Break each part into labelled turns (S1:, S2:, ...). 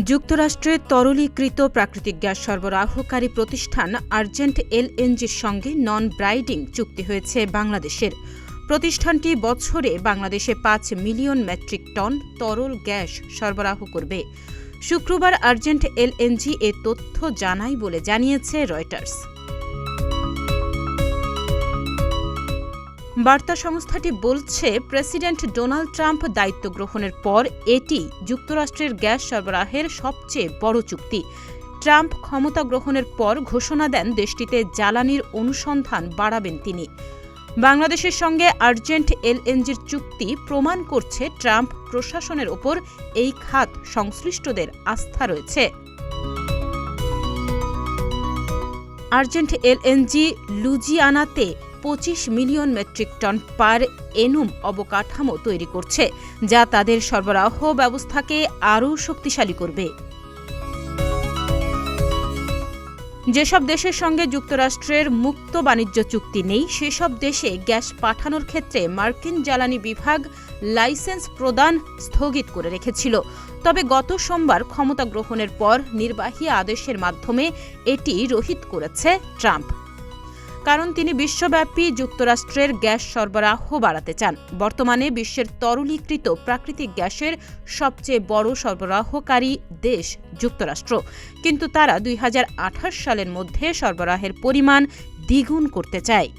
S1: যুক্তরাষ্ট্রের তরলীকৃত প্রাকৃতিক গ্যাস সরবরাহকারী প্রতিষ্ঠান আর্জেন্ট এলএনজির সঙ্গে নন বাইন্ডিং চুক্তি হয়েছে বাংলাদেশের। প্রতিষ্ঠানটি বছরে বাংলাদেশে ৫ মিলিয়ন মেট্রিক টন তরল গ্যাস সরবরাহ করবে। শুক্রবার আর্জেন্ট এলএনজি এ তথ্য জানায় বলে জানিয়েছে রয়টার্স। বার্তা সংস্থাটি বলছে, প্রেসিডেন্ট ডোনাল্ড ট্রাম্প দায়িত্ব গ্রহণের পর এটি যুক্তরাষ্ট্রের গ্যাস সরবরাহের সবচেয়ে বড় চুক্তি। ট্রাম্প ক্ষমতা গ্রহণের পর ঘোষণা দেন দেশটিতে জ্বালানির অনুসন্ধান বাড়াবেন তিনি। বাংলাদেশের সঙ্গে আর্জেন্ট এলএনজির চুক্তি প্রমাণ করছে ট্রাম্প প্রশাসনের ওপর এই খাত সংশ্লিষ্টদের আস্থা রয়েছে। আর্জেন্ট এলএনজি লুজিয়ানাতে ২৫ million metric ton per annum অবকাঠামো তৈরি করছে, যা তাদের সরবরাহ ব্যবস্থাকে আরও শক্তিশালী করবে। যেসব দেশের সঙ্গে যুক্তরাষ্ট্রের মুক্ত বাণিজ্য চুক্তি নেই, সেসব দেশে গ্যাস পাঠানোর ক্ষেত্রে মার্কিন জ্বালানি বিভাগ লাইসেন্স প্রদান স্থগিত করে রেখেছিল। তবে গত সোমবার ক্ষমতা গ্রহণের পর নির্বাহী আদেশের মাধ্যমে এটি রহিত করেছে ট্রাম্প। কারণ তিনি বিশ্বব্যাপী যুক্তরাষ্ট্রের গ্যাস সরবরাহ বাড়াতে চান। বর্তমানে বিশ্বের তরলীকৃত প্রাকৃতিক গ্যাসের সবচেয়ে বড় সরবরাহকারী দেশ যুক্তরাষ্ট্র, কিন্তু তারা ২০২৮ সালের মধ্যে সরবরাহের পরিমাণ দ্বিগুণ করতে চায়।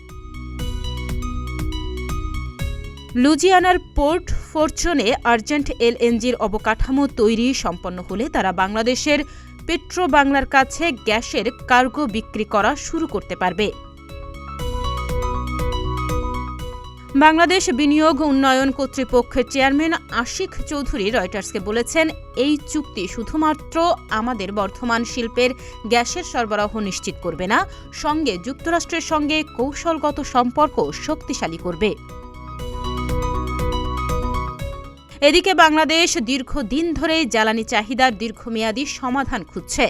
S1: লুজিয়ানার পোর্ট ফরচুনে আর্জেন্ট এলএনজির অবকাঠামো তৈরি সম্পন্ন হলে তারা বাংলাদেশের পেট্রোবাংলার কাছে গ্যাসের কার্গো বিক্রি করা শুরু করতে পারবে। বাংলাদেশ বিনিয়োগ উন্নয়ন কর্তৃপক্ষের চেয়ারম্যান আশিক চৌধুরী রয়টার্সকে বলেছেন, এই চুক্তি শুধুমাত্র আমাদের বর্ধমান শিল্পের গ্যাসের সরবরাহ নিশ্চিত করবে না, সঙ্গে যুক্তরাষ্ট্রের সঙ্গে কৌশলগত সম্পর্ক শক্তিশালী করবে। এদিকে বাংলাদেশ দীর্ঘদিন ধরে জ্বালানি চাহিদার দীর্ঘমেয়াদী সমাধান খুঁজছে।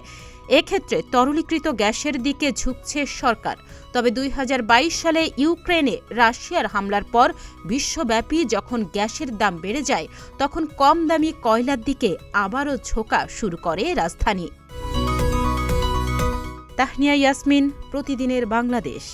S1: এক্ষেত্রে তরলীকৃত গ্যাসের দিকে ঝুঁকছে সরকার। তবে ২০২২ সালে ইউক্রেনে রাশিয়ার হামলার পর বিশ্বব্যাপী যখন গ্যাসের দাম বেড়ে যায়, তখন কম দামি কয়লার দিকে আবারও ঝোঁকা শুরু করে রাজধানী। তাহনিয়া ইয়াসমিন, প্রতিদিনের বাংলাদেশ।